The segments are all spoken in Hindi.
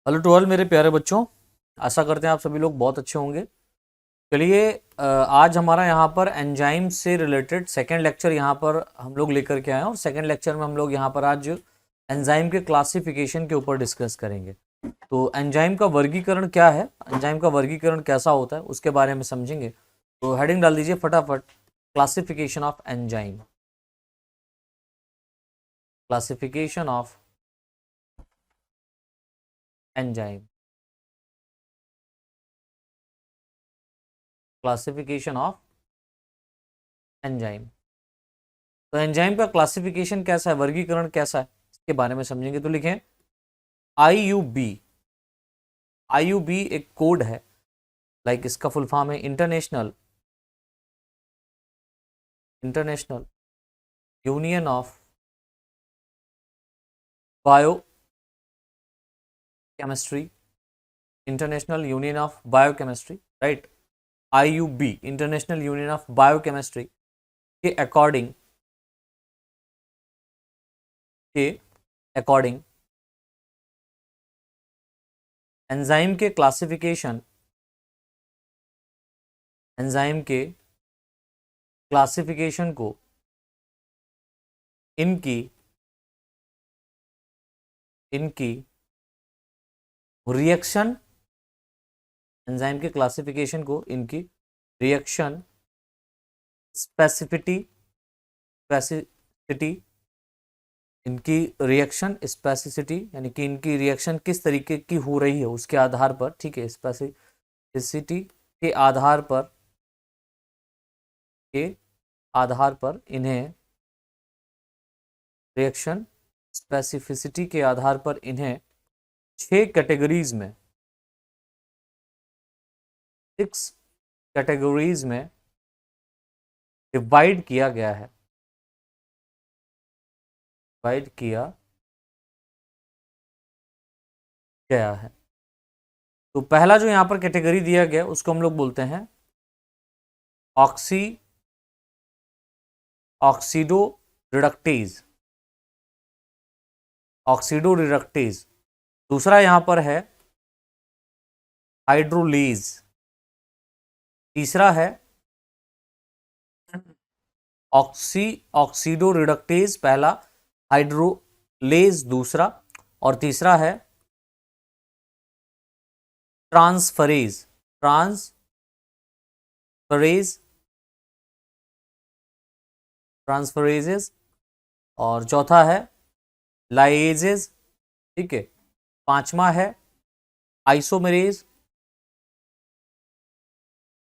हेलो टू ऑल मेरे प्यारे बच्चों, आशा करते हैं आप सभी लोग बहुत अच्छे होंगे। चलिए, आज हमारा यहाँ पर एंजाइम से रिलेटेड सेकेंड लेक्चर यहाँ पर हम लोग लेकर के आए हैं और सेकेंड लेक्चर में हम लोग यहाँ पर आज एंजाइम के क्लासिफिकेशन के ऊपर डिस्कस करेंगे। तो एंजाइम का वर्गीकरण क्या है, एंजाइम का वर्गीकरण कैसा होता है उसके बारे में समझेंगे। तो हेडिंग डाल दीजिए फटाफट, classification of enzyme. Classification of enzyme. Classification of enzyme. तो एंजाइम का क्लासिफिकेशन कैसा है, वर्गीकरण कैसा है, इसके बारे में समझेंगे। तो लिखें IUB। IUB एक कोड है, लाइक इसका फुल फॉर्म है international international union of bio chemistry. International union of biochemistry, right. IUB international union of biochemistry के अकॉर्डिंग एंजाइम के क्लासिफिकेशन को इनकी रिएक्शन एंजाइम के क्लासिफिकेशन को इनकी रिएक्शन स्पेसिसिटी इनकी रिएक्शन स्पेसिसिटी यानी कि इनकी रिएक्शन किस तरीके की हो रही है उसके आधार पर, ठीक है, स्पेसिसिटी के आधार पर इन्हें रिएक्शन स्पेसिफिसिटी के आधार पर इन्हें 6 कैटेगरीज में 6 कैटेगरीज में डिवाइड किया गया है। डिवाइड किया गया है। तो पहला जो यहां पर कैटेगरी दिया गया उसको हम लोग बोलते हैं ऑक्सीडो रिडक्टेज। Oxido reductase. दूसरा यहां पर है हाइड्रोलेज। तीसरा है ऑक्सीडो रिडक्टेज पहला, हाइड्रोलेज दूसरा, और तीसरा है ट्रांसफरेज। ट्रांसफरेजेस। और चौथा है लाइएजेस, ठीक है। पांचवा है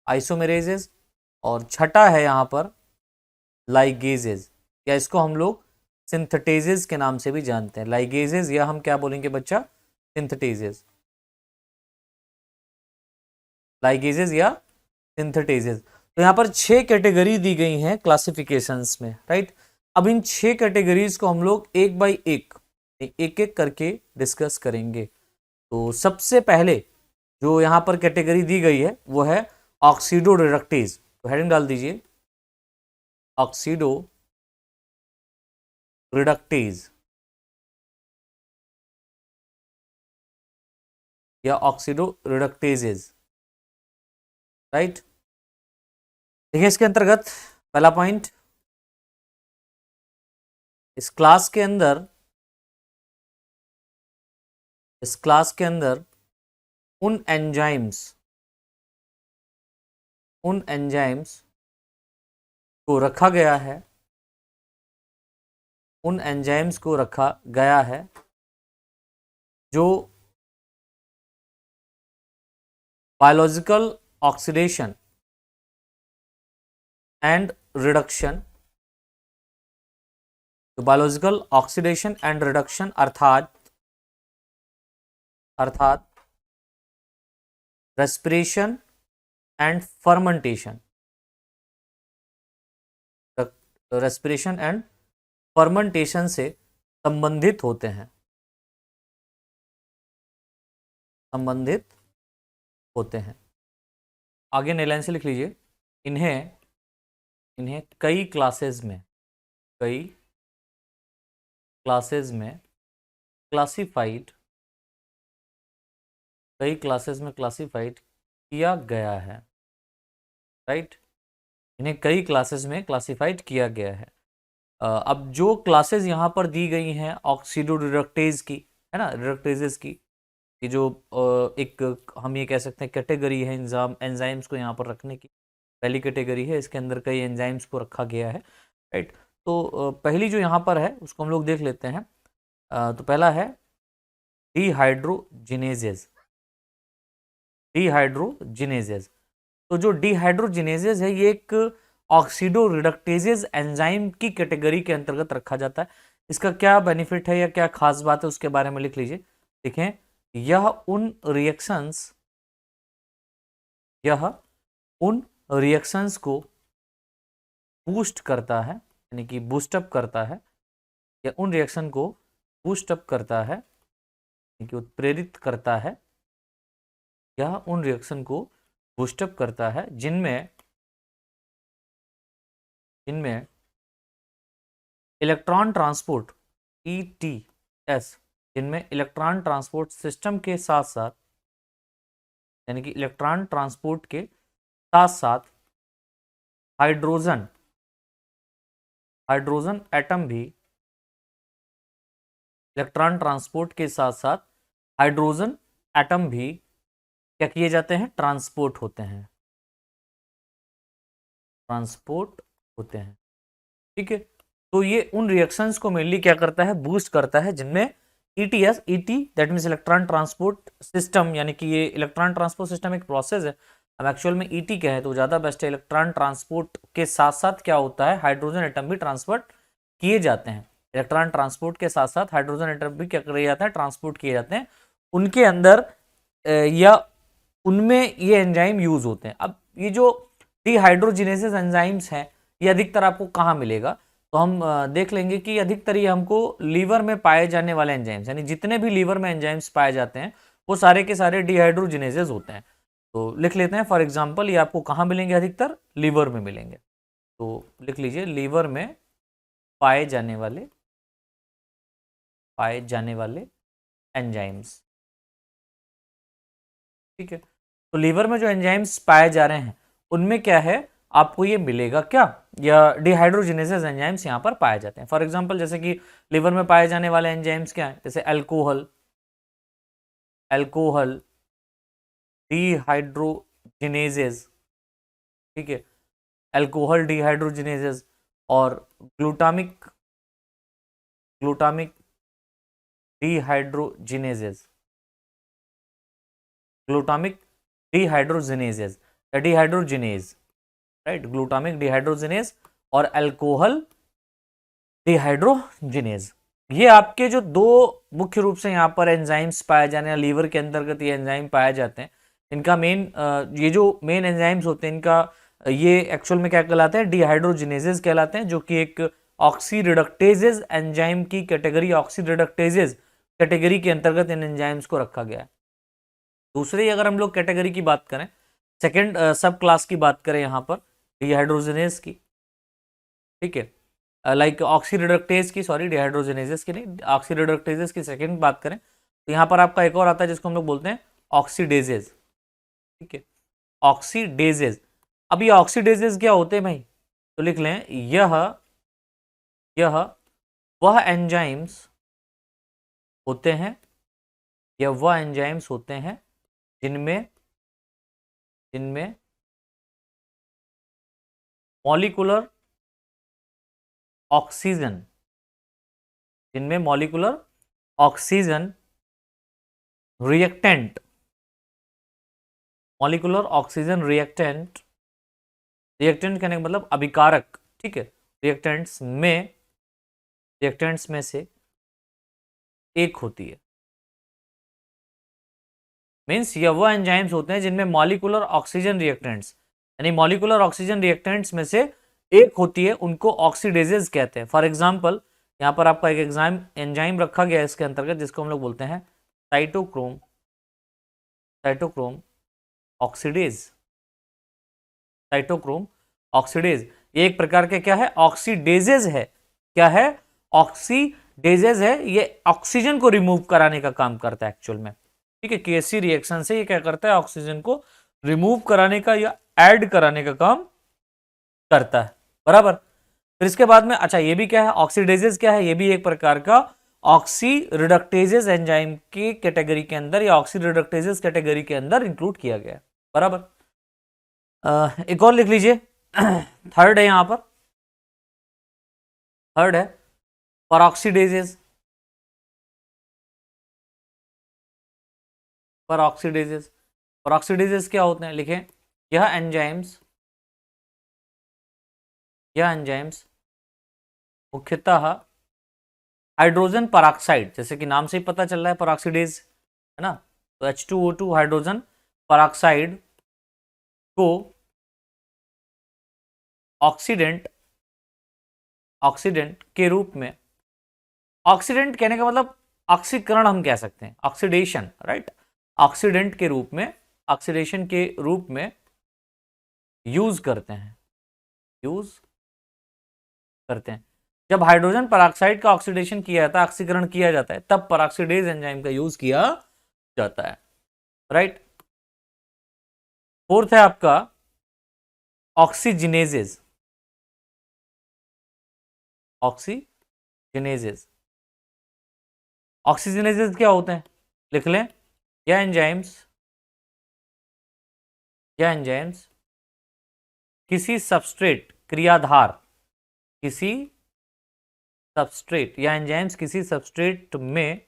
आइसोमेरेजेस। और छठा है यहां पर लाइगेजेस, या इसको हम लोग सिंथेटेजेस के नाम से भी जानते हैं। लाइगेजेस या हम क्या बोलेंगे बच्चा, सिंथेटेजेस। लाइगेजेस या सिंथेटेजेस। तो यहाँ पर 6 कैटेगरी दी गई हैं क्लासिफिकेशंस में, राइट। अब इन 6 कैटेगरीज को हम लोग एक बाय एक एक करके डिस्कस करेंगे। तो सबसे पहले जो यहाँ पर कैटेगरी दी गई है वो है ऑक्सीडो रिडक्टेज। तो हेडिंग डाल दीजिए ऑक्सीडो रिडक्टेज या ऑक्सीडो रिडक्टेजेस, राइट। देखिए इसके अंतर्गत पहला पॉइंट, इस क्लास के अंदर उन एंजाइम्स को रखा गया है जो बायोलॉजिकल ऑक्सीडेशन एंड रिडक्शन अर्थात रेस्पिरेशन एंड फर्मेंटेशन से संबंधित होते हैं। आगे नई लाइन से लिख लीजिए, इन्हें कई क्लासेस में क्लासिफाइड कई क्लासेस में क्लासिफाइड किया गया है, राइट। इन्हें कई क्लासेस में क्लासिफाइड किया गया है। अब जो क्लासेस यहाँ पर दी गई हैं ऑक्सीडो रिडक्टेज की, है ना, रिडक्टेजेस की, ये जो एक हम ये कह सकते हैं कैटेगरी है एंजाइम्स को यहाँ पर रखने की, पहली कैटेगरी है, इसके अंदर कई एंजाइम्स को रखा गया है, राइट। तो पहली जो यहाँ पर है उसको हम लोग देख लेते हैं। तो पहला है डिहाइड्रोजिनेजेस। डिहाइड्रोजिनेजेस, तो जो डिहाइड्रोजिनेजेस है ये एक ऑक्सीडो रिडक्टेजेस एंजाइम की कैटेगरी के अंतर्गत रखा जाता है। इसका क्या बेनिफिट है या क्या खास बात है उसके बारे में लिख लीजिए। देखें, यह उन रिएक्शंस को बूस्ट करता है, यानी कि बूस्टअप करता है, या उन रिएक्शन को बूस्टअप करता है, यानी कि उत्प्रेरित करता है, यह उन रिएक्शन को बूस्टअप करता है जिनमें इलेक्ट्रॉन ट्रांसपोर्ट ETS, जिनमें इलेक्ट्रॉन ट्रांसपोर्ट सिस्टम के साथ साथ, यानी कि इलेक्ट्रॉन ट्रांसपोर्ट के साथ साथ हाइड्रोजन एटम भी, इलेक्ट्रॉन ट्रांसपोर्ट के साथ साथ हाइड्रोजन एटम भी क्या किए जाते हैं, ट्रांसपोर्ट होते हैं, ठीक है। तो ये उन रिएक्शंस को मेनली क्या करता है, बूस्ट करता है, जिनमें ETS, that means electron transport system, यानी कि ये इलेक्ट्रॉन ट्रांसपोर्ट सिस्टम एक प्रोसेस है, हम एक्चुअल में ET कहें तो ज़्यादा बेस्ट है। इलेक्ट्रॉन ट्रांसपोर्ट के साथ साथ क्या होता है, हाइड्रोजन एटम भी ट्रांसपोर्ट किए जाते हैं। इलेक्ट्रॉन ट्रांसपोर्ट के साथ साथ हाइड्रोजन एटम भी क्या किया जाता है, ट्रांसपोर्ट किए जाते हैं, उनके अंदर या उनमें ये एंजाइम यूज होते हैं। अब ये जो डिहाइड्रोजिनेसिस एंजाइम्स हैं ये अधिकतर आपको कहाँ मिलेगा, तो हम देख लेंगे कि अधिकतर ये हमको लीवर में पाए जाने वाले एंजाइम्स, यानी जितने भी लीवर में एंजाइम्स पाए जाते हैं वो सारे के सारे डिहाइड्रोजिनेसेस होते हैं। तो लिख लेते हैं, फॉर एग्जांपल ये आपको कहाँ मिलेंगे, अधिकतर लीवर में मिलेंगे। तो लिख लीजिए, लीवर में पाए जाने वाले एंजाइम्स, ठीक है। तो लीवर में जो एंजाइम्स पाए जा रहे हैं उनमें क्या है, आपको ये मिलेगा क्या, या डिहाइड्रोजिनेसिस एंजाइम्स यहाँ पर पाए जाते हैं। फॉर एग्जांपल जैसे कि लीवर में पाए जाने वाले एंजाइम्स क्या हैं, जैसे अल्कोहल डिहाइड्रोजिनेसेस, ठीक है, अल्कोहल डिहाइड्रोजिनेसेस, और ग्लूटामिक डिहाइड्रोजिनेसेस, ग्लूटामिक डिहाइड्रोजिनेसेस या डिहाइड्रोजिनेज, राइट, ग्लूटामिक डिहाइड्रोजिनेज और अल्कोहल डिहाइड्रोजिनेज। ये आपके जो दो मुख्य रूप से यहाँ पर एंजाइम्स पाए जाने हैं, लीवर के अंतर्गत ये एंजाइम पाए जाते हैं। इनका मेन ये जो मेन एंजाइम्स होते हैं इनका ये एक्चुअल में क्या कहलाते हैं, डिहाइड्रोजिनेजेस कहलाते हैं, जो कि एक ऑक्सी रिडक्टेजेस एंजाइम की कैटेगरी, ऑक्सी रिडक्टेजेस कैटेगरी के अंतर्गत इन एंजाइम्स को रखा गया है। दूसरी अगर हम लोग कैटेगरी की बात करें, सेकेंड सब क्लास की बात करें यहाँ पर डिहाइड्रोजिनेज की, ठीक है, लाइक ऑक्सी रिडक्टेज की, सॉरी डिहाइड्रोजिनेजेस की नहीं, ऑक्सी रिडक्टेजेस की सेकेंड बात करें तो यहाँ पर आपका एक और आता है जिसको हम लोग बोलते हैं ऑक्सीडेजेज, ठीक है, ऑक्सीडेजेज। अब ये ऑक्सीडेजेज क्या होते हैं भाई, तो लिख लें, यह वह एंजाइम्स होते हैं, जिनमें मॉलिक्यूलर ऑक्सीजन रिएक्टेंट, रिएक्टेंट कहने का मतलब अभिकारक, ठीक है, रिएक्टेंट्स में से एक होती है। मीन्स ये वो एंजाइम्स होते हैं जिनमें मॉलिक्यूलर ऑक्सीजन रिएक्टेंट्स, यानी मॉलिक्यूलर ऑक्सीजन रिएक्टेंट्स में से एक होती है, उनको ऑक्सीडेजेस कहते हैं। फॉर एग्जांपल यहाँ पर आपका एक एंजाइम रखा गया है इसके अंतर्गत जिसको हम लोग बोलते हैं साइटोक्रोम ऑक्सीडेज। ये एक प्रकार के क्या है, ऑक्सीडेजेज है, क्या है, ऑक्सीडेजेज है, ये ऑक्सीजन को रिमूव कराने का काम करता है एक्चुअल में, ठीक है, केसी रिएक्शन से ये क्या करता है, ऑक्सीजन को रिमूव कराने का या ऐड कराने का काम करता है, बराबर। फिर इसके बाद में अच्छा ये भी क्या है, ऑक्सीडेजेस क्या है, ये भी एक प्रकार का ऑक्सी रिडक्टेजेस एंजाइम की कैटेगरी के अंदर या ऑक्सी रिडक्टेजेस कैटेगरी के अंदर इंक्लूड किया गया है, बराबर। एक और लिख लीजिए थर्ड है यहां पर, थर्ड है परऑक्सीडेजेस। परऑक्सीडेजेस, परऑक्सीडेजेस क्या होते हैं, लिखें, यह एंजाइम्स, यह एंजाइम्स मुख्यतः हाइड्रोजन परऑक्साइड, जैसे कि नाम से ही पता चल रहा है परऑक्सीडेज है ना, तो H2O2 हाइड्रोजन परऑक्साइड को ऑक्सीडेंट, ऑक्सीडेंट के रूप में, ऑक्सीडेंट कहने का मतलब ऑक्सीकरण हम कह सकते हैं, ऑक्सीडेशन, राइट, ऑक्सीडेंट के रूप में, ऑक्सीडेशन के रूप में यूज करते हैं, यूज करते हैं। जब हाइड्रोजन परऑक्साइड का ऑक्सीडेशन किया जाता है, ऑक्सीकरण किया जाता है, तब परऑक्सीडेज एंजाइम का यूज किया जाता है, राइट। फोर्थ है आपका ऑक्सीजिनेजेस, ऑक्सीजिनेजेस, ऑक्सीजिनेजेस क्या होते हैं, लिख लें, यह एंजाइम्स, यह एंजाइम्स किसी सबस्ट्रेट क्रियाधार, किसी सबस्ट्रेट या एंजाइम्स किसी सबस्ट्रेट में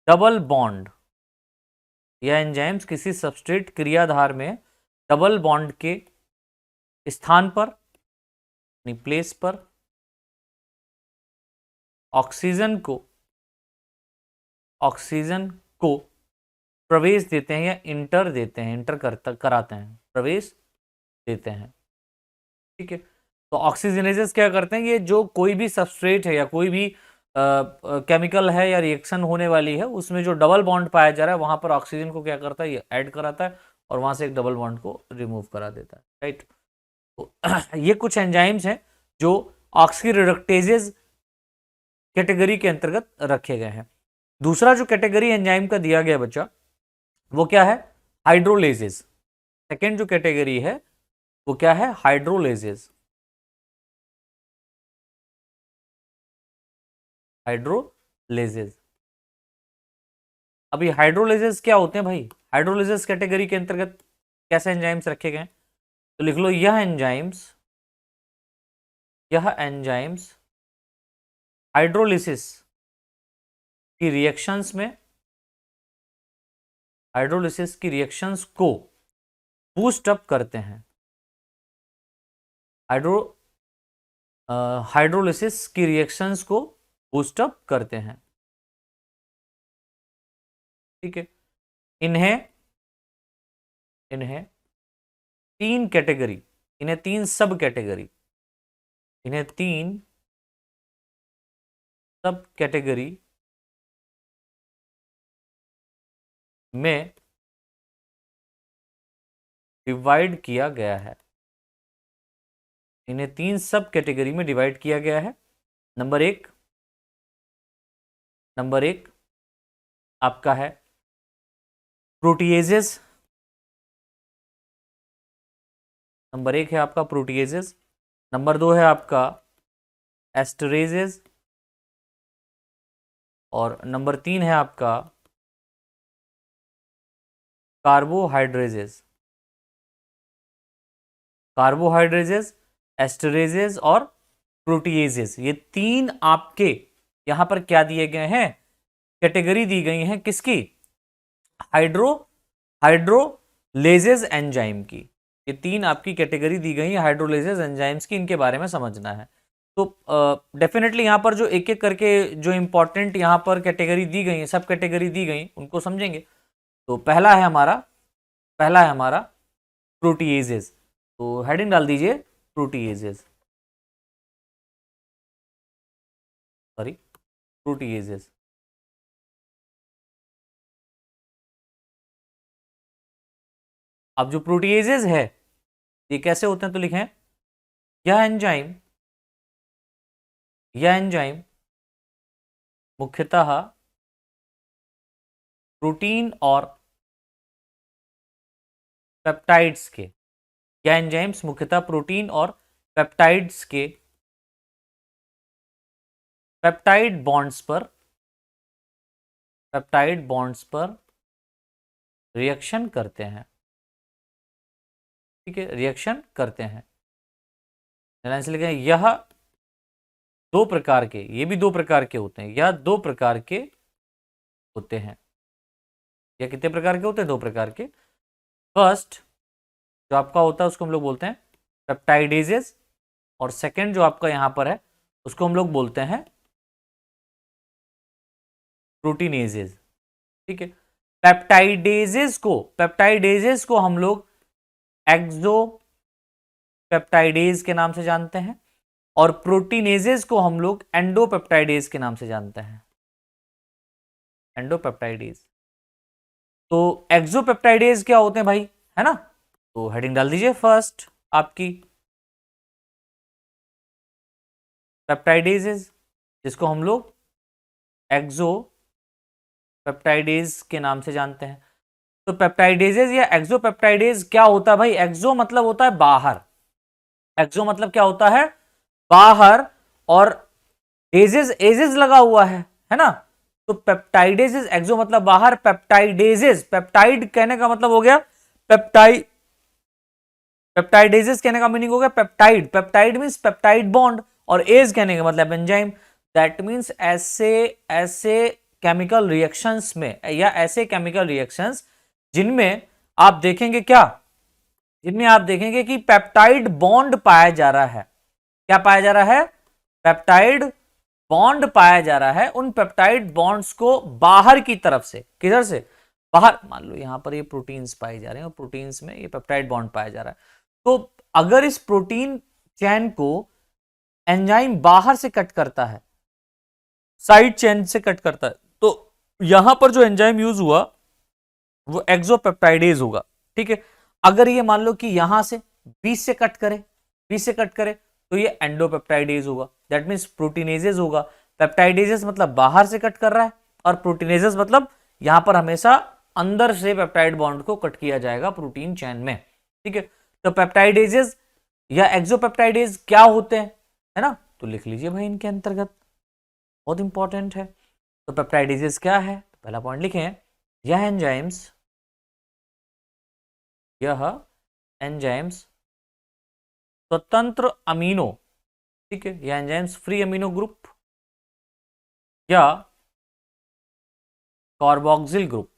डबल बॉन्ड, या एंजाइम्स किसी सबस्ट्रेट क्रियाधार में डबल बॉन्ड के स्थान पर, प्लेस पर ऑक्सीजन को, ऑक्सीजन को प्रवेश देते हैं या इंटर देते हैं, इंटर कराते हैं, प्रवेश देते हैं, ठीक है। तो ऑक्सीजनेजेस क्या करते हैं, ये जो कोई भी सबस्ट्रेट है या कोई भी केमिकल है या रिएक्शन होने वाली है, उसमें जो डबल बॉन्ड पाया जा रहा है वहां पर ऑक्सीजन को क्या करता है, ये ऐड कराता है और वहां से एक डबल बॉन्ड को रिमूव करा देता है, राइट। तो ये कुछ एंजाइम्स हैं जो ऑक्सी रिडक्टेजेस कैटेगरी के अंतर्गत रखे गए हैं। दूसरा जो कैटेगरी एंजाइम का दिया गया बच्चा, वो क्या है, हाइड्रोलेजेस। सेकेंड जो कैटेगरी है वो क्या है, हाइड्रोलेजेस, हाइड्रोलेजेस। अभी हाइड्रोलेजेस क्या होते हैं भाई, हाइड्रोलेजेस कैटेगरी के अंतर्गत कैसे एंजाइम्स रखे गए, तो लिख लो, यह एंजाइम्स, यह एंजाइम्स हाइड्रोलिसिस की रिएक्शंस में, हाइड्रोलिसिस की रिएक्शंस को बूस्ट अप करते हैं, हाइड्रोलिसिस की रिएक्शंस को बूस्ट अप करते हैं, ठीक है। इन्हें, इन्हें तीन कैटेगरी, इन्हें तीन सब कैटेगरी, इन्हें तीन सब कैटेगरी में डिवाइड किया गया है, इन्हें तीन सब कैटेगरी में डिवाइड किया गया है। नंबर एक, नंबर एक आपका है प्रोटीएजेस, नंबर एक है आपका प्रोटीएजेस, नंबर दो है आपका एस्टरेजेस, और नंबर तीन है आपका कार्बोहाइड्रेजेस, कार्बोहाइड्रेजेस, एस्टरेजेस और प्रोटीएजेस, ये तीन आपके यहां पर क्या दिए गए हैं, कैटेगरी दी गई हैं किसकी, हाइड्रो, हाइड्रोलेजेस एंजाइम की। ये तीन आपकी कैटेगरी दी गई है हाइड्रोलेजेस एंजाइम्स की, इनके बारे में समझना है। तो डेफिनेटली यहाँ पर जो एक एक करके जो इंपॉर्टेंट यहाँ पर कैटेगरी दी गई है, सब कैटेगरी दी गई, उनको समझेंगे। तो पहला है हमारा, पहला है हमारा प्रोटीएजेस, तो हेडिंग डाल दीजिए प्रोटीएजेस, सॉरी प्रोटीएजेस। अब जो प्रोटीएजेस है ये कैसे होते हैं, तो लिखें, यह एंजाइम, यह एंजाइम मुख्यतः प्रोटीन और पेप्टाइड्स के, या एंजाइम्स मुख्यतः प्रोटीन और पेप्टाइड्स के पेप्टाइड बॉन्ड्स पर रिएक्शन करते हैं। ठीक है, रिएक्शन करते हैं। लाइन से लिखें, यह दो प्रकार के, ये भी दो प्रकार के होते हैं, या दो प्रकार के होते हैं। या कितने प्रकार के होते हैं? दो प्रकार के। फर्स्ट जो आपका होता है उसको हम लोग बोलते हैं पेप्टाइडेजेस, और सेकंड जो आपका यहां पर है उसको हम लोग बोलते हैं प्रोटीनेजेस। ठीक है, पेप्टाइडेजेस को हम लोग एक्सो पेप्टाइडेज के नाम से जानते हैं, और प्रोटीनेजेस को हम लोग एंडोपेप्टाइडेज के नाम से जानते हैं। एंडोपेप्टाइडेज। तो एक्सोपेप्टाइडेज क्या होते हैं भाई, है ना? तो हेडिंग डाल दीजिए फर्स्ट आपकी पेप्टाइडेजेस, जिसको हम लोग एक्सो पेप्टाइडेज के नाम से जानते हैं। तो पेप्टाइडेजेस या एक्सोपेप्टाइडेज क्या होता है भाई? एक्सो मतलब होता है बाहर, एक्सो मतलब क्या होता है? बाहर, और एजेस एजेस लगा हुआ है ना? तो पेप्टाइडेजेस, एक्सो मतलब बाहर, पेप्टाइडेजेस, पेप्टाइड कहने का मतलब हो गया पेप्टाइडेजेस कहने का मीनिंग हो गया peptide. Peptide means peptide bond, और एज कहने का मतलब एंजाइम। दैट मींस ऐसे केमिकल रिएक्शंस में, या ऐसे केमिकल रिएक्शंस जिनमें आप देखेंगे क्या, जिनमें आप देखेंगे कि पेप्टाइड बॉन्ड पाया जा रहा है। क्या पाया जा रहा है? पेप्टाइड बॉन्ड पाया जा रहा है। उन पेप्टाइड बॉन्ड्स को बाहर की तरफ से, किधर से? बाहर। मान लो यहां पर ये प्रोटीन्स पाए जा रहे हैं, और प्रोटीन्स में ये पेप्टाइड बॉन्ड पाया जा रहा है। तो अगर इस प्रोटीन चेन को एंजाइम बाहर से कट करता है, साइड चेन से कट करता है, तो यहां पर जो एंजाइम यूज हुआ वो एक्सोपेप्टाइडेज होगा। ठीक है, अगर ये मान लो कि यहां से बीच से कट करे, तो ये एंडोपेप्टाइडेज होगा। दैट मींस प्रोटीनेजेस होगा। पेप्टाइडेजेस मतलब बाहर से कट कर रहा है, और प्रोटीनेजेस मतलब यहां पर हमेशा अंदर से पेप्टाइड बॉन्ड को कट किया जाएगा प्रोटीन चेन में। ठीक है, तो पेप्टाइडेजेस या एक्सोपेप्टाइडेज क्या होते हैं, है ना? तो लिख लीजिए भाई इनके अंतर्गत, बहुत इंपॉर्टेंट है। तो पेप्टाइडेजेस क्या है? पहला पॉइंट लिखें, यह एंजाइम्स स्वतंत्र अमीनो, ठीक है, यह एंजाइम्स फ्री अमीनो ग्रुप या कार्बोक्सिल ग्रुप,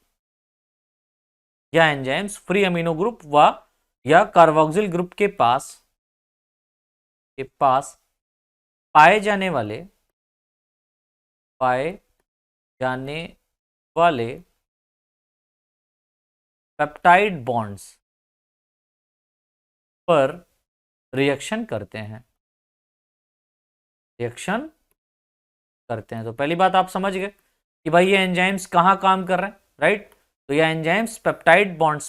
या एंजाइम्स फ्री अमीनो ग्रुप व या कार्बोक्सिल ग्रुप के पास पाए जाने वाले पेप्टाइड बॉन्ड्स पर रिएक्शन करते हैं। तो पहली बात आप समझ गए कि भाई ये एंजाइम्स कहाँ काम कर रहे हैं, राइट? तो ये एंजाइम्स पेप्टाइड बॉन्ड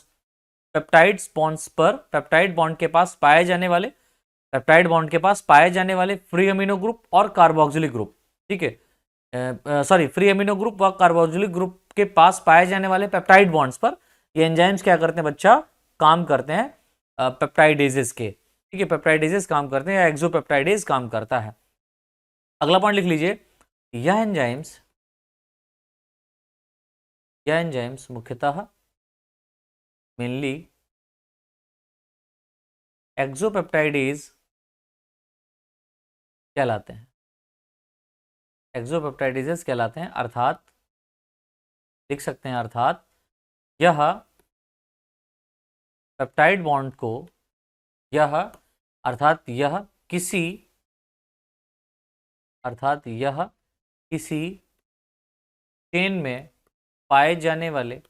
के पास पाए जाने वाले फ्री अमीनो ग्रुप और कार्बोक्सिलिक ग्रुप, ठीक है, सॉरी, फ्री अमीनो ग्रुप व कार्बोक्सिलिक ग्रुप के पास पाए जाने वाले पेप्टाइड बॉन्ड्स पर ये एंजाइम्स क्या करते हैं बच्चा? काम करते हैं पेप्टाइडेजेस के। ठीक है, पेप्टाइडेजेस काम करते हैं, या एक्सोपेप्टाइडेज काम करता है। अगला पॉइंट लिख लीजिए, यह एंजाइम्स मुख्यतः मेनली एक्सोपेप्टाइडेज कहलाते हैं। एक्सोपेप्टाइडेजेस कहलाते हैं, अर्थात लिख सकते हैं, अर्थात यह पेप्टाइड बॉन्ड को, अर्थात यह किसी चेन में पाए जाने वाले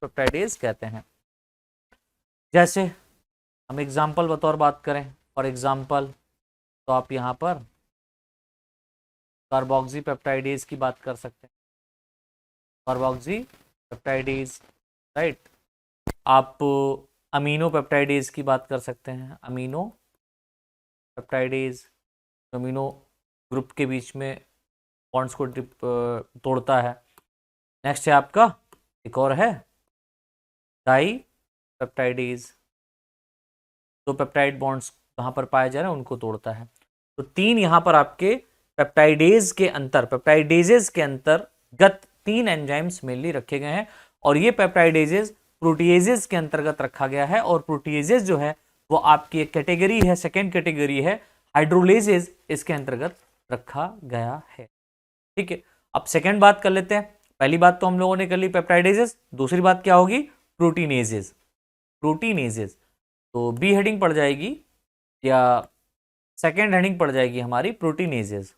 पेप्टाइडेज कहते हैं। जैसे हम एग्जाम्पल बतौर बात करें, फॉर एग्जाम्पल, तो आप यहाँ पर कार्बोक्सी पेप्टाइडेज की बात कर सकते हैं, कार्बोक्सी पेप्टाइडेज, राइट। आप अमीनो पेप्टाइडेज की बात कर सकते हैं, अमीनो पेप्टाइडेज, अमीनो ग्रुप के बीच में बॉन्ड्स को तोड़ता है। नेक्स्ट है आपका, एक और है डाई पेप्टाइडेज, तो पेप्टाइड बॉन्ड्स कहाँ पर पाए जा रहे हैं उनको तोड़ता है। तो 3 यहाँ पर आपके पेप्टाइडेज के अंतर, पेप्टाइडेजेस के अंतर्गत 3 एंजाइम्स मेनली रखे गए हैं, और ये पेप्टाइडेजेस प्रोटीएजेस के अंतर्गत रखा गया है। और प्रोटीएजेस जो है वो आपकी एक कैटेगरी है, सेकेंड कैटेगरी है, हाइड्रोलेजेस इसके अंतर्गत रखा गया है। ठीक है, अब सेकेंड बात कर लेते हैं। पहली बात तो हम लोगों ने कर ली पेप्टाइडेजेस, दूसरी बात क्या होगी, प्रोटीनेजेस। प्रोटीनेजेस तो बी हेडिंग पड़ जाएगी या सेकेंड हेडिंग पड़ जाएगी हमारी प्रोटीनेजेस।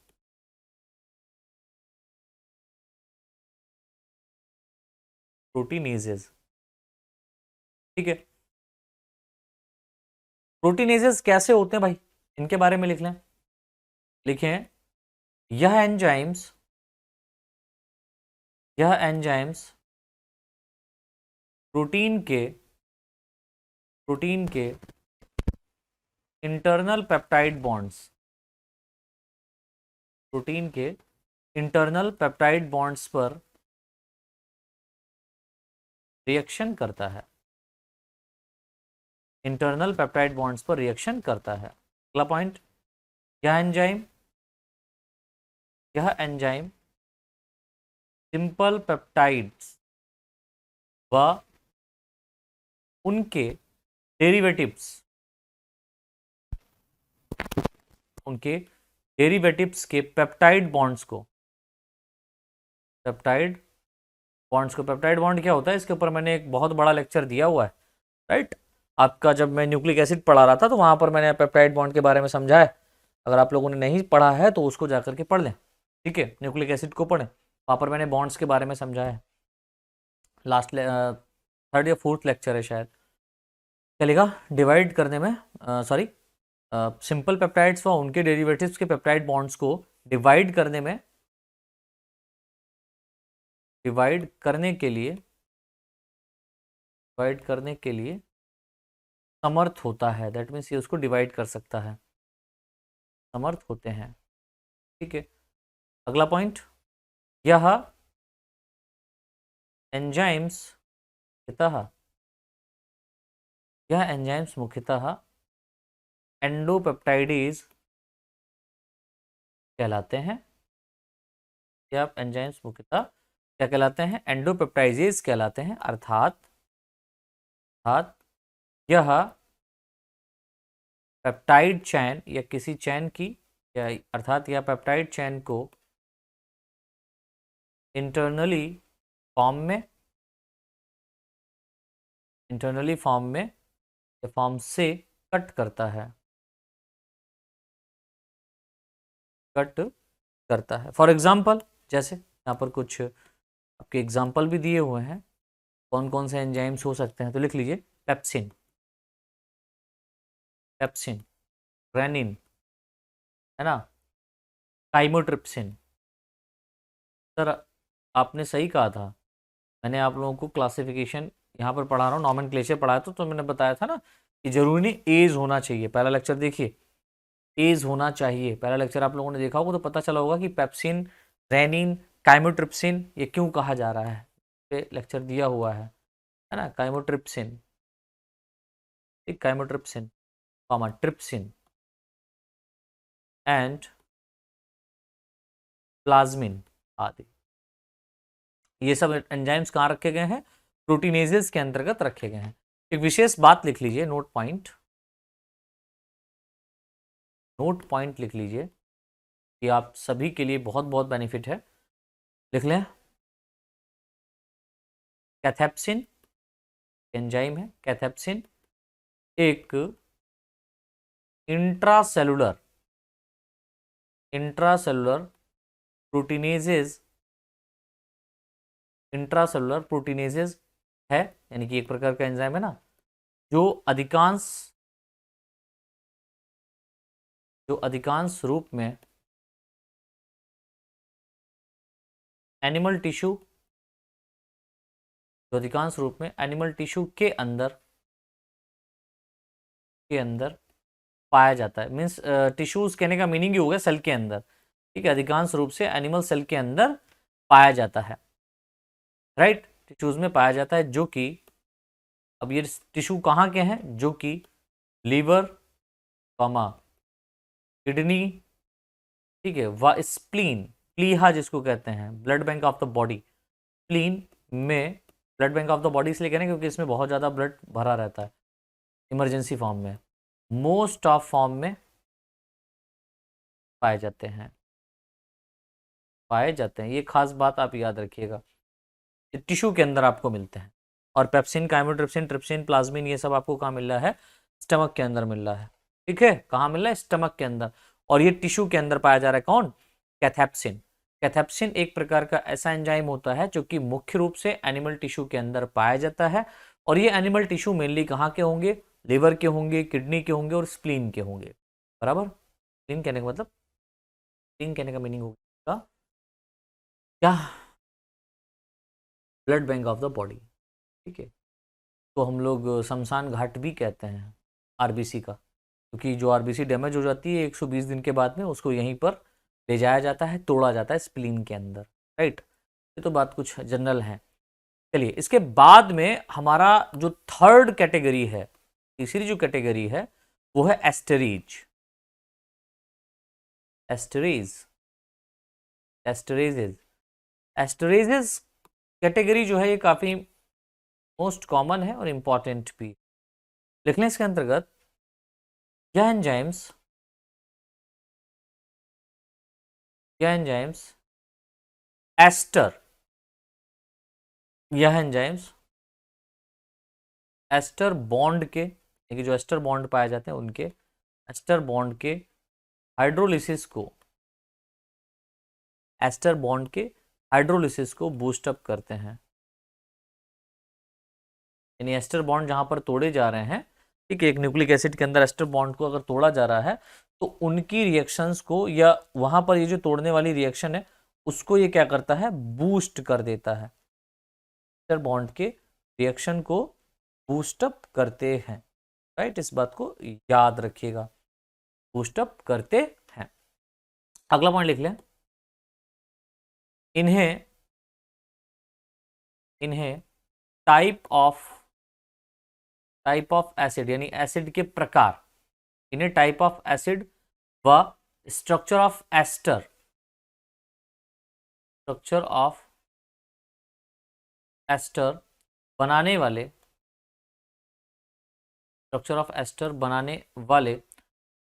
प्रोटीनेजेस, ठीक है। प्रोटीनेजेस कैसे होते हैं भाई, इनके बारे में लिख लें, लिखें, यह एंजाइम्स प्रोटीन के इंटरनल पेप्टाइड बॉन्ड्स, प्रोटीन के इंटरनल पेप्टाइड बॉन्ड्स पर रिएक्शन करता है, इंटरनल पेप्टाइड बॉन्ड्स पर रिएक्शन करता है। अगला पॉइंट, यह एंजाइम सिंपल पेप्टाइड्स व उनके डेरिवेटिव्स के पेप्टाइड बॉन्ड क्या होता है, इसके ऊपर मैंने एक बहुत बड़ा लेक्चर दिया हुआ है, राइट। आपका जब मैं न्यूक्लिक एसिड पढ़ा रहा था तो वहां पर मैंने पेप्टाइड बॉन्ड के बारे में समझा है। अगर आप लोगों ने नहीं पढ़ा है तो उसको जाकर के पढ़ लें, ठीक है, न्यूक्लिक एसिड को पढ़ें, वहां पर मैंने बॉन्ड्स के बारे में समझा है। लास्ट 3rd या 4th लेक्चर है शायद, चलेगा। डिवाइड करने में सॉरी, सिंपल पेप्टाइड्स व उनके डेरिवेटिव्स के पेप्टाइड बॉन्ड्स को डिवाइड करने के लिए समर्थ होता है, दैट मीन्स ये उसको डिवाइड कर सकता है, समर्थ होते हैं, ठीक है। अगला पॉइंट, यह एंजाइम्स मुख्यतः एंडोपेप्टाइडेज कहलाते हैं। क्या एंजाइम्स मुख्यतः क्या कहलाते हैं, एंडोपेप्टाइजेज कहलाते हैं। अर्थात यह पेप्टाइड चैन या किसी चैन की, या अर्थात यह पेप्टाइड चैन को इंटरनली फॉर्म से कट करता है, फॉर एग्जाम्पल, जैसे यहाँ पर कुछ आपके एग्जाम्पल भी दिए हुए हैं, कौन कौन से एंजाइम्स हो सकते हैं, तो लिख लीजिए, पेप्सिन, रेनिन, है ना, काइमोट्रिप्सिन। सर आपने सही कहा था, मैंने आप लोगों को क्लासिफिकेशन यहाँ पर पढ़ा रहा हूँ, नॉमेनक्लेचर पढ़ाया तो मैंने बताया था ना कि जरूरी नहीं एज होना चाहिए। पहला लेक्चर देखिए, एज होना चाहिए, पहला लेक्चर आप लोगों ने देखा होगा तो पता चला होगा कि पेप्सिन, रेनिन, काइमोट्रिप्सिन ये क्यों कहा जा रहा है, ये लेक्चर दिया हुआ है ना। काइमोट्रिप्सिन, ट्रिप्सिन एंड प्लाज्मिन आदि, ये सब एंजाइम्स कहाँ रखे गए हैं, प्रोटीनेजेस के अंतर्गत रखे गए हैं। एक विशेष बात लिख लीजिए, नोट पॉइंट लिख लीजिए, कि आप सभी के लिए बहुत बहुत बेनिफिट है, लिख लें, कैथेप्सिन एंजाइम है, कैथेप्सिन एक इंट्रासेलुलर प्रोटीनेजेस है, यानी कि एक प्रकार का एंजाइम है ना, जो अधिकांश रूप में एनिमल टिश्यू, जो अधिकांश रूप में एनिमल टिश्यू के अंदर पाया जाता है। मीन्स टिश्यूज कहने का मीनिंग ही हो गया सेल के अंदर, ठीक है। अधिकांश रूप से एनिमल सेल के अंदर पाया जाता है, राइट, टिश्यूज में पाया जाता है। जो कि अब ये टिश्यू कहाँ के हैं, जो कि लीवर, किडनी, ठीक है, व स्प्लीन, प्लीहा जिसको कहते हैं, blood bank of the body. Spleen में, blood bank of the body इसलिए कह रहे हैं क्योंकि इसमें बहुत ज़्यादा ब्लड भरा रहता है इमरजेंसी फॉर्म में, मोस्ट ऑफ फॉर्म में पाए जाते हैं, ये खास बात आप याद रखिएगा। टिश्यू के अंदर आपको मिलते हैं। और पेप्सिन, काइमोट्रिप्सिन, ट्रिप्सिन, प्लाज्मिन, ये सब आपको कहाँ मिल रहा है, स्टमक के अंदर मिल रहा है, ठीक है। कहाँ मिल रहा है, स्टमक के अंदर। और ये टिश्यू के अंदर पाया जा रहा है कौन, कैथेप्सिन। कैथेप्सिन एक प्रकार का ऐसा एंजाइम होता है जो कि मुख्य रूप से एनिमल टिश्यू के अंदर पाया जाता है। और ये एनिमल टिश्यू मेनली कहाँ के होंगे, लिवर के होंगे, किडनी के होंगे और स्प्लीन के होंगे, बराबर। स्प्लीन कहने का मतलब, स्प्लीन कहने का मीनिंग होगा क्या, blood bank of the body, ठीक है। तो हम लोग शमशान घाट भी कहते हैं आरबीसी का, क्योंकि जो आरबीसी डैमेज हो जाती है 120 दिन के बाद में, उसको यहीं पर ले जाया जाता है, तोड़ा जाता है स्प्लीन के अंदर, राइट। ये तो बात कुछ जनरल है। चलिए, इसके बाद में हमारा जो थर्ड कैटेगरी है, तीसरी जो कैटेगरी है वो है एस्टरीज। एस्टरेजेस कैटेगरी जो है ये काफी मोस्ट कॉमन है और इंपॉर्टेंट भी। लिख लें इसके अंतर्गत, यह एंजाइम्स एस्टर, यह एंजाइम्स एस्टर बॉन्ड के, जो एस्टर बॉन्ड पाए जाते हैं उनके एस्टर बॉन्ड के हाइड्रोलिसिस को, एस्टर बॉन्ड के हाइड्रोलिसिस को बूस्ट अप करते हैं। यानी एस्टर बॉन्ड जहां पर तोड़े जा रहे हैं, ठीक है, एक न्यूक्लिक एसिड के अंदर एस्टर बॉन्ड को अगर तोड़ा जा रहा है तो उनकी रिएक्शंस को, या वहां पर ये जो तोड़ने वाली रिएक्शन है उसको ये क्या करता है, बूस्ट कर देता है। एस्टर बॉन्ड के रिएक्शन को बूस्ट अप करते हैं, राइट, इस बात को याद रखिएगा, बूस्ट अप करते हैं। अगला पॉइंट लिख लें, इन्हें टाइप ऑफ एसिड, यानी एसिड के प्रकार, इन्हें टाइप ऑफ एसिड व स्ट्रक्चर ऑफ एस्टर बनाने वाले,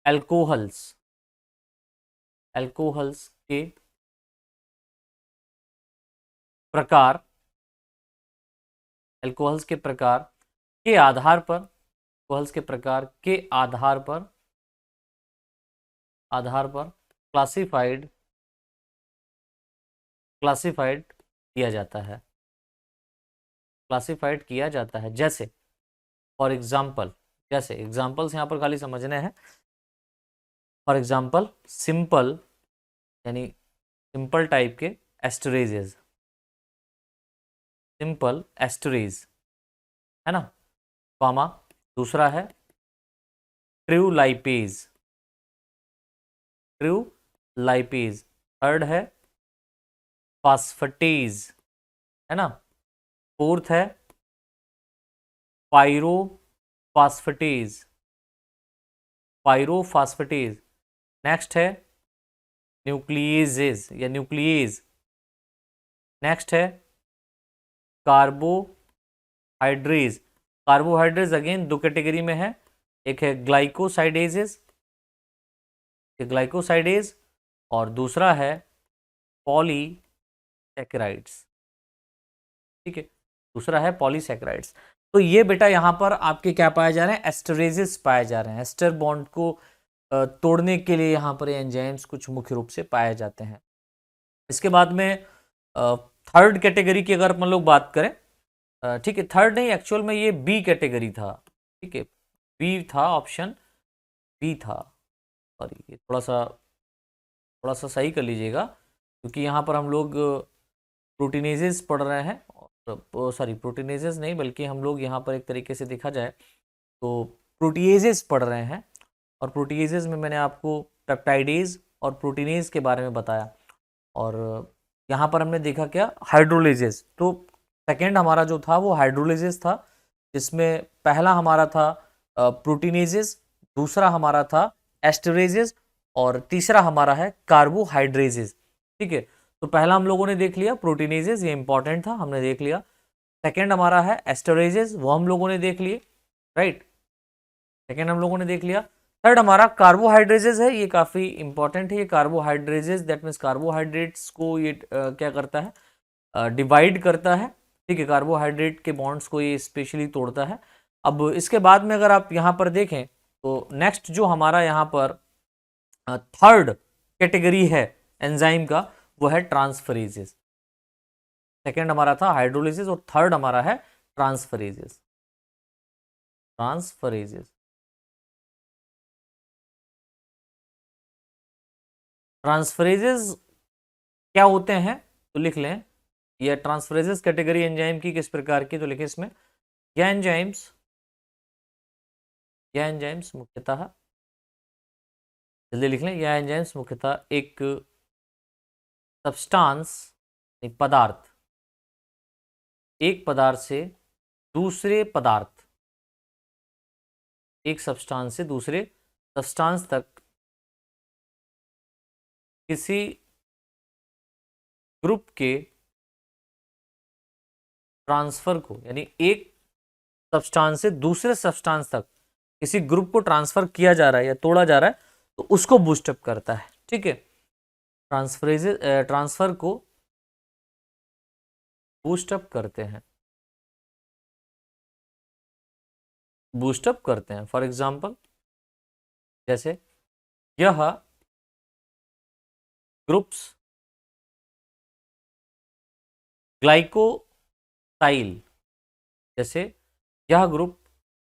अल्कोहल्स के प्रकार, के आधार पर क्लासिफाइड किया जाता है, जैसे फॉर एग्जाम्पल, एग्जाम्पल्स यहाँ पर खाली समझने हैं। फॉर एग्जाम्पल सिंपल, यानी सिंपल टाइप के एस्टरेजेस, सिंपल एस्टरेज है ना, कॉमा, दूसरा है ट्रू लाइपेज, थर्ड है फास्फेटेज, है ना, फोर्थ है पायरोफास्फेटेज, नेक्स्ट है न्यूक्लियेजेस या न्यूक्लियेज, नेक्स्ट है कार्बोहाइड्रेज अगेन दो कैटेगरी में है, एक है ग्लाइकोसाइडेज और दूसरा है पॉलीसैकेराइड्स, ठीक है, दूसरा है पॉलीसैकेराइड्स। तो ये बेटा यहाँ पर आपके क्या पाए जा रहे हैं, एस्टरेजेस पाए जा रहे हैं। एस्टर बॉन्ड को तोड़ने के लिए यहाँ पर एंजाइम्स कुछ मुख्य रूप से पाए जाते हैं। इसके बाद में थर्ड कैटेगरी की अगर हम लोग बात करें, ठीक है, थर्ड नहीं, एक्चुअल में ये बी कैटेगरी था, ठीक है, बी था, ऑप्शन बी था, सॉरी, ये थोड़ा सा सही कर लीजिएगा, क्योंकि यहाँ पर हम लोग प्रोटीनेजेस पढ़ रहे हैं, और सॉरी प्रोटीनेजेस नहीं, बल्कि हम लोग यहाँ पर एक तरीके से देखा जाए तो प्रोटीएजेस पढ़ रहे हैं। और प्रोटीएजेस में मैंने आपको पेप्टाइडेज और प्रोटीनेज के बारे में बताया। और यहाँ पर हमने देखा क्या, हाइड्रोलेजेस। तो सेकेंड हमारा जो था वो हाइड्रोलेजेस था, जिसमें पहला हमारा था प्रोटीनेजेस, दूसरा हमारा था एस्टरेजेस, और तीसरा हमारा है कार्बोहाइड्रेजेस। ठीक है, तो पहला हम लोगों ने देख लिया प्रोटीनेजेस, ये इंपॉर्टेंट था, हमने देख लिया। सेकेंड हमारा है एस्टरेजेस, वो हम लोगों ने देख लिए, राइट, सेकेंड हम लोगों ने देख लिया। थर्ड हमारा कार्बोहाइड्रेजेस है, ये काफी इंपॉर्टेंट है। ये कार्बोहाइड्रेजेस दैट मीन्स कार्बोहाइड्रेट्स को ये क्या करता है, डिवाइड करता है। ठीक है, कार्बोहाइड्रेट के बॉन्ड्स को ये स्पेशली तोड़ता है। अब इसके बाद में अगर आप यहाँ पर देखें तो नेक्स्ट जो हमारा यहाँ पर थर्ड कैटेगरी है एंजाइम का, वो है ट्रांसफरेजेस। सेकेंड हमारा था हाइड्रोलिसिस और थर्ड हमारा है ट्रांसफरेजेस। ट्रांसफरेजेस ट्रांसफरेजेस क्या होते हैं, तो लिख लें, यह ट्रांसफरेजेस कैटेगरी एंजाइम की किस प्रकार की, तो लिखे इसमें, यह एंजाइम्स मुख्यतः, जल्दी लिख लें, यह एंजाइम्स मुख्यतः एक सब्सटेंस, एक पदार्थ, एक पदार्थ से दूसरे पदार्थ, एक सब्सटेंस से दूसरे सब्सटेंस तक किसी ग्रुप के ट्रांसफर को, यानी एक सब्सटेंस से दूसरे सब्सटेंस तक किसी ग्रुप को ट्रांसफर किया जा रहा है या तोड़ा जा रहा है, तो उसको बूस्टअप करता है। ठीक है, ट्रांसफर को बूस्टअप करते हैं, बूस्टअप करते हैं। फॉर एग्जांपल, जैसे यह ग्रुप्स ग्लाइकोसाइल, जैसे यह group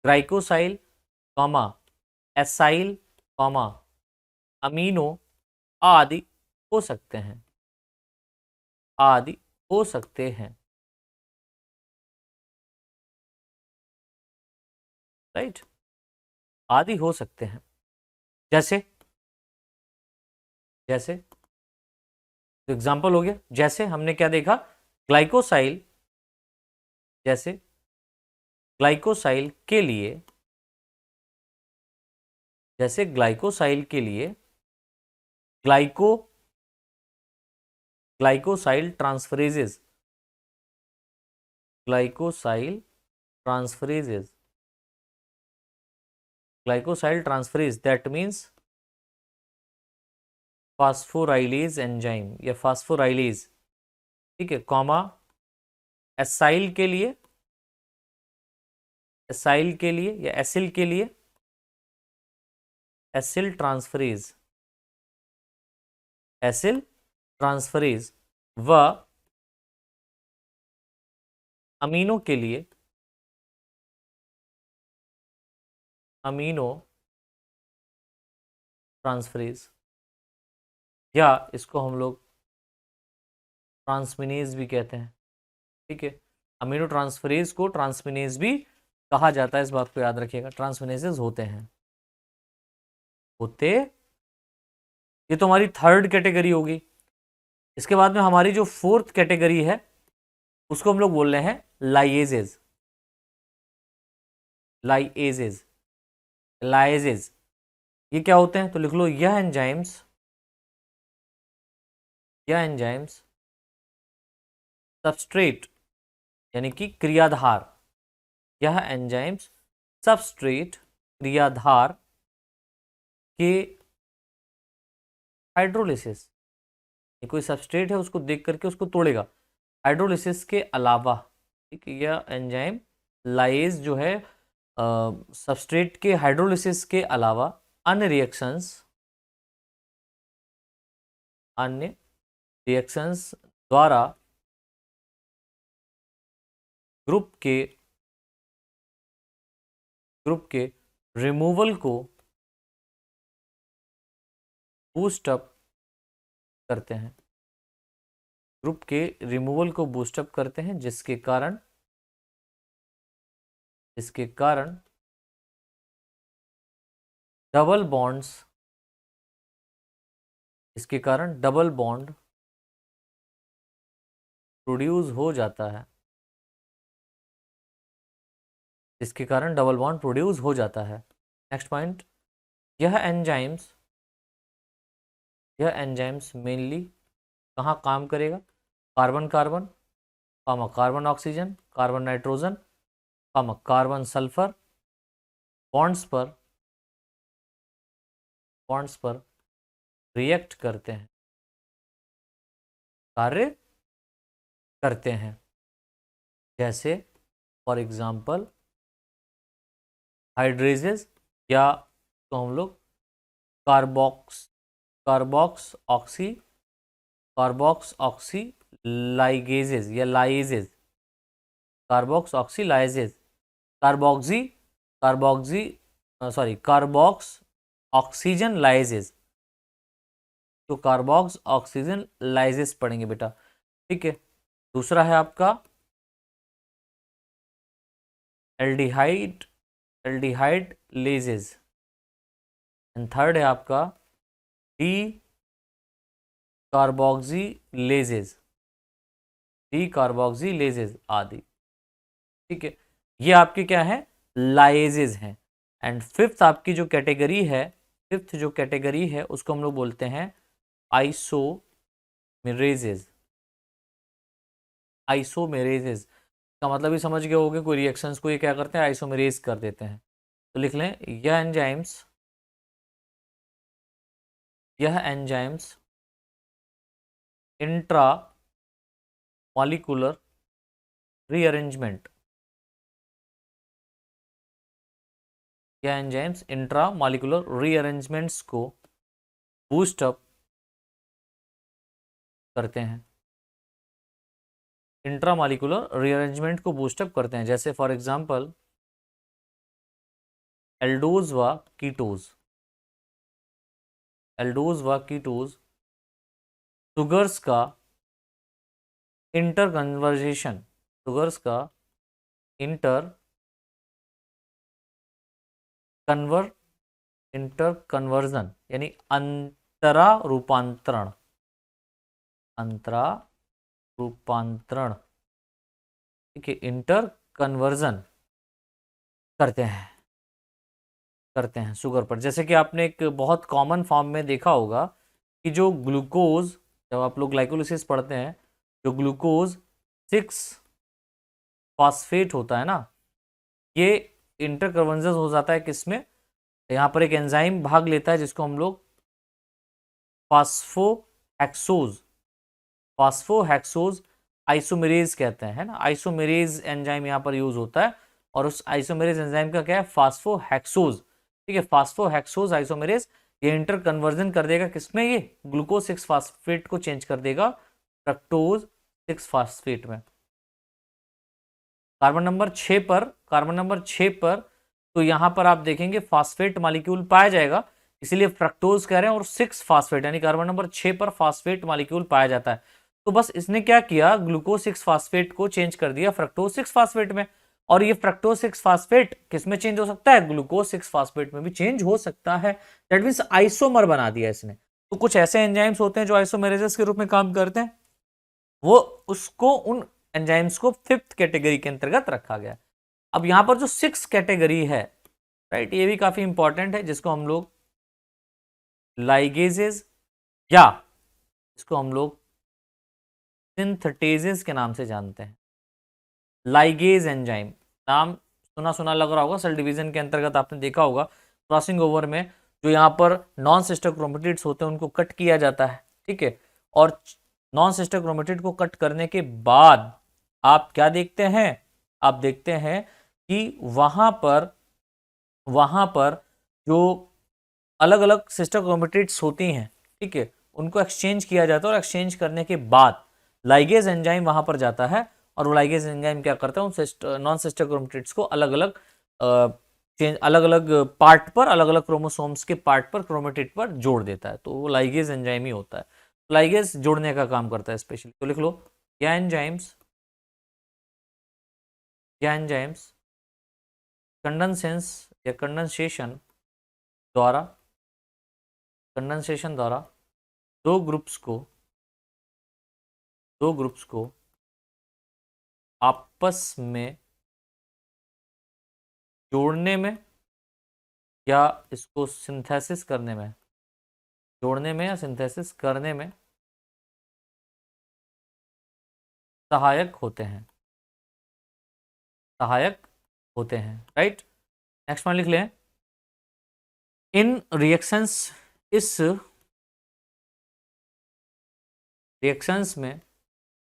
glycosyl comma acyl comma amino आदि हो सकते हैं, आदि हो सकते हैं, राइट, आदि हो सकते हैं। जैसे जैसे तो एग्जाम्पल हो गया, जैसे हमने क्या देखा, ग्लाइकोसाइल, जैसे ग्लाइकोसाइल के लिए, जैसे ग्लाइकोसाइल के लिए glycosyl transferases, glycosyl transferases, glycosyl transferase that means phosphorylase enzyme या फास्फोराइलेज। ठीक है, कॉमा एसाइल के लिए, एसाइल के लिए या एसिल के लिए एसिल ट्रांसफरेज, एसिल ट्रांसफरेज, व अमीनो के लिए अमीनो ट्रांसफरेज, या इसको हम लोग ट्रांसमिनेज भी कहते हैं। ठीक है, अमीनो ट्रांसफरेज को ट्रांसमिनेज भी कहा जाता है, इस बात को याद रखिएगा। ट्रांसमिनेजेस होते हैं, होते, ये तो हमारी थर्ड कैटेगरी होगी। इसके बाद में हमारी जो फोर्थ कैटेगरी है उसको हम लोग बोल रहे हैं लाइएजेज, लाइएजेज, लाइजेज। ये क्या होते हैं, तो लिख लो, यह एंजाइम्स, यह एंजाइम्स सबस्ट्रेट यानी कि क्रियाधार, यह एंजाइम्स सबस्ट्रेट क्रियाधार के हाइड्रोलिसिस, ये कोई सबस्ट्रेट है उसको देख करके उसको तोड़ेगा, हाइड्रोलिसिस के अलावा। ठीक है, यह एंजाइम लाइज जो है सबस्ट्रेट के हाइड्रोलिसिस के अलावा अन्य रिएक्शंस, अन्य रिएक्शंस द्वारा ग्रुप के रिमूवल को बूस्ट अप करते हैं, ग्रुप के रिमूवल को बूस्टअप करते हैं, जिसके कारण डबल बॉन्ड्स इसके कारण डबल बॉन्ड प्रोड्यूस हो जाता है, इसके कारण डबल बॉन्ड प्रोड्यूस हो जाता है। नेक्स्ट पॉइंट, यह एंजाइम्स मेनली कहाँ काम करेगा? Carbon carbon, carbon oxygen, carbon nitrogen, carbon sulphur bonds पर रिएक्ट करते हैं, कार्य करते हैं। जैसे फॉर एग्जांपल हाइड्रेजेस, या तो हम लोग कार्बॉक्स ऑक्सी लाइगेजेस या लाइजेस, कार्बॉक्स ऑक्सी लाइजेस, कार्बॉक्स ऑक्सीजन लाइजेस, तो कार्बॉक्स ऑक्सीजन लाइजेस पढ़ेंगे बेटा, ठीक है। दूसरा है आपका एल्डिहाइड लेजेस, एंड थर्ड है आपका डी कार्बोक्सी लेजेस आदि, ठीक है। ये आपके क्या है? लाइजेस हैं। एंड फिफ्थ आपकी जो कैटेगरी है उसको हम लोग बोलते हैं आइसोमेरेजेस। का मतलब ही समझ गए होगे, कोई रिएक्शंस को ये क्या करते हैं? आइसोमेरेज कर देते हैं। तो लिख लें, यह एंजाइम्स इंट्रा मॉलिक्यूलर रीअरेंजमेंट, यह एंजाइम्स इंट्रा मॉलिक्यूलर रीअरेंजमेंट्स को बूस्ट अप करते हैं, इंट्रामॉलिक्यूलर रीअरेंजमेंट को बूस्टअप करते हैं। जैसे फॉर एग्जांपल एल्डोज व कीटोज शुगर्स का इंटर कन्वर्जन यानी अंतरा रूपांतरण, ठीक है, इंटर कन्वर्जन करते हैं शुगर पर। जैसे कि आपने एक बहुत कॉमन फॉर्म में देखा होगा कि जो ग्लूकोज, जब आप लोग ग्लाइकोलिसिस पढ़ते हैं, जो ग्लूकोज 6 फॉस्फेट होता है ना, ये इंटर कन्वर्जन हो जाता है किसमें? यहाँ पर एक एंजाइम भाग लेता है जिसको हम लोग फास्फोहेक्सोज आइसोमेरेज कहते हैं, है ना। आइसोमेरेज एंजाइम यहाँ पर यूज होता है, और उस आइसोमेरेज एंजाइम का क्या है? फास्फोहेक्सोज, ठीक है। फास्फोहेक्सोज आइसोमेरेज ये इंटर कन्वर्जन कर देगा किसमें? ये ग्लूकोज 6 फास्फेट को चेंज कर देगा फ्रक्टोज 6 फास्फेट में। कार्बन नंबर 6 पर तो यहां पर आप देखेंगे फास्फेट मॉलिक्यूल पाया जाएगा, इसीलिए फ्रक्टोज कह रहे हैं, और 6 फास्फेट यानी कार्बन नंबर 6 पर फास्फेट मॉलिक्यूल पाया जाता है। तो बस इसने क्या किया? ग्लूकोज 6 फास्फेट को चेंज कर दिया फ्रक्टोज 6 फास्फेट में। और ये फ्रक्टोज 6 फास्फेट किस में चेंज हो सकता है? ग्लूकोज 6 फास्फेट में भी चेंज हो सकता है। दैट मींस आइसोमर बना दिया इसने। तो कुछ ऐसे एंजाइम्स होते हैं जो आइसोमेरेजेस के रूप में काम करते हैं, वो उसको उन एंजाइम्स को 5th कैटेगरी के अंतर्गत रखा गया। अब यहां पर जो 6th कैटेगरी है, राइट, ये भी काफी इंपॉर्टेंट है, जिसको हम लोग लाइगेजेस या इसको हम लोग सिंथेटेजेस के नाम से जानते हैं। लाइगेज एंजाइम नाम सुना लग रहा होगा, सेल डिवीजन के अंतर्गत आपने देखा होगा क्रॉसिंग ओवर में जो यहाँ पर नॉन सिस्टर क्रोमेटिड्स होते हैं उनको कट किया जाता है, ठीक है। और नॉन सिस्टर क्रोमेटिड को कट करने के बाद आप क्या देखते हैं? आप देखते हैं कि वहां पर जो अलग अलग सिस्टर क्रोमेटिड्स होती हैं, ठीक है, उनको एक्सचेंज किया जाता है, और एक्सचेंज करने के बाद लाइगेज एंजाइम वहां पर जाता है, और वो लाइगेज एंजाइम क्या करता है? उन नॉन सिस्टर क्रोमेटिड्स को अलग अलग पार्ट पर, अलग अलग क्रोमोसोम्स के पार्ट पर, क्रोमेटिड पर जोड़ देता है। तो वो लाइगेज एंजाइम ही होता है। लाइगेज जोड़ने का काम करता है स्पेशली। तो लिख लो या एंजाइम्स कंडेंसेंस या कंडेंसेशन द्वारा दो ग्रुप्स को आपस में जोड़ने में या इसको सिंथेसिस करने में, जोड़ने में या सिंथेसिस करने में सहायक होते हैं, राइट। नेक्स्ट वन लिख लें, इन रिएक्शंस, इस रिएक्शंस में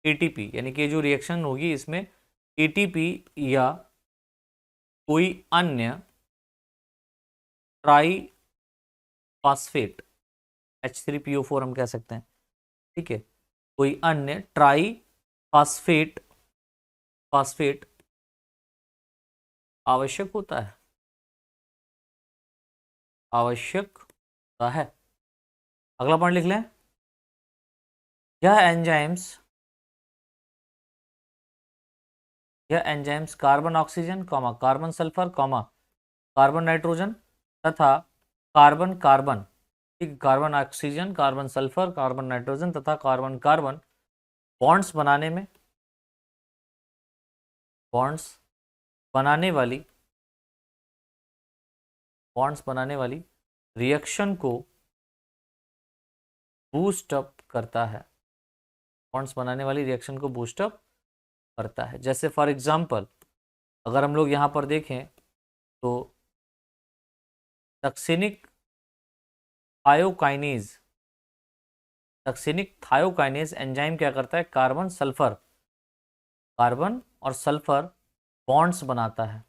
एटीपी, यानी कि जो रिएक्शन होगी इसमें एटीपी या कोई अन्य ट्राई फास्फेट, H3PO4 हम कह सकते हैं, ठीक है, कोई अन्य ट्राई फास्फेट आवश्यक होता है। अगला पॉइंट लिख लें, यह enzymes carbon oxygen, carbon sulphur, carbon nitrogen तथा carbon carbon oxygen, carbon sulphur, carbon nitrogen तथा कार्बन कार्बन बॉन्ड्स बनाने वाली रिएक्शन को बूस्ट अप करता है। जैसे फॉर एग्जांपल अगर हम लोग यहाँ पर देखें तो सक्सिनिक थायोकाइनेज एंजाइम क्या करता है, कार्बन और सल्फर बॉन्ड्स बनाता है,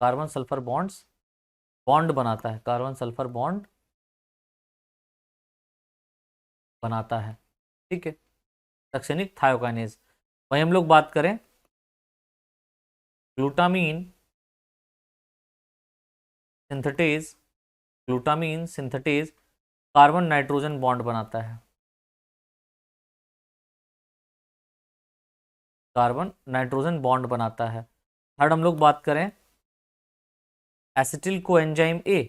कार्बन सल्फर बॉन्ड बनाता है, ठीक है, सक्सिनिक थायोकाइनेज। वहीं हम लोग बात करें glutamine synthetase carbon nitrogen bond बनाता है, थर्ड हम लोग बात करें एसिटिल कोएंजाइम ए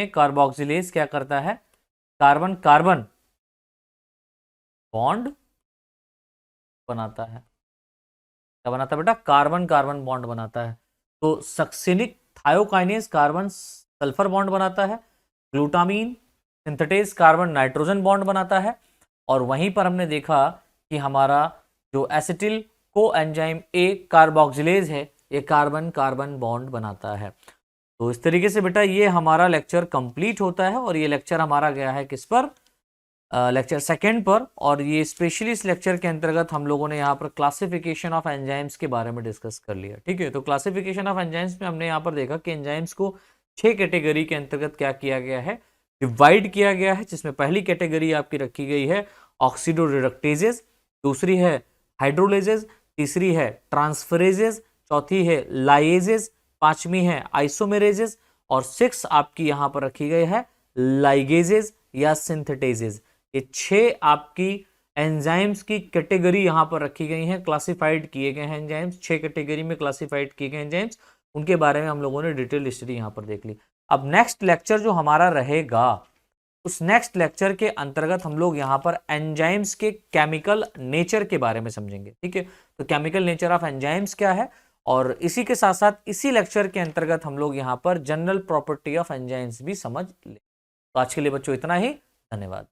कार्बोक्सिलेज क्या करता है, कार्बन कार्बन बॉन्ड बनाता है। क्या बनाता है बेटा, कार्बन कार्बन बॉन्ड बनाता है। तो succinic thiokinase carbon sulphur bond बनाता है, glutamine synthetase carbon nitrogen bond बनाता है, और वहीं पर हमने देखा कि हमारा जो एसिटिल कोएंजाइम ए कार्बोक्सिलेज है ये कार्बन कार्बन बॉन्ड बनाता है। तो इस तरीके से बेटा ये हमारा लेक्चर कंप्लीट होता है, और ये लेक्चर हमारा गया है किस पर, लेक्चर सेकंड पर। और ये स्पेशली इस लेक्चर के अंतर्गत हम लोगों ने यहाँ पर क्लासिफिकेशन ऑफ एंजाइम्स के बारे में डिस्कस कर लिया, ठीक है। तो क्लासिफिकेशन ऑफ एंजाइम्स में हमने यहाँ पर देखा कि एंजाइम्स को 6 कैटेगरी के अंतर्गत क्या किया गया है, डिवाइड किया गया है, जिसमें पहली कैटेगरी आपकी रखी गई है ऑक्सीडोरिडक्टेजेस, दूसरी है हाइड्रोलेजेस, तीसरी है ट्रांसफरेजेस, चौथी है लाइएजेस, पांचवी है आइसोमेरेजेस, और 6 आपकी यहाँ पर रखी गई है लाइगेजेस या सिंथेटेजेस। ये 6 आपकी एंजाइम्स की कैटेगरी यहाँ पर रखी गई हैं, क्लासिफाइड किए गए हैं एंजाइम्स, 6 कैटेगरी में क्लासिफाइड किए गए एंजाइम्स, उनके बारे में हम लोगों ने डिटेल हिस्ट्री यहाँ पर देख ली। अब नेक्स्ट लेक्चर जो हमारा रहेगा, उस नेक्स्ट लेक्चर के अंतर्गत हम लोग यहाँ पर एंजाइम्स के केमिकल नेचर के बारे में समझेंगे, ठीक है। तो केमिकल नेचर ऑफ एंजाइम्स क्या है, और इसी के साथ साथ इसी लेक्चर के अंतर्गत हम लोग यहाँ पर जनरल प्रॉपर्टी ऑफ एंजाइम्स भी समझ ले। तो आज के लिए बच्चों इतना ही, धन्यवाद।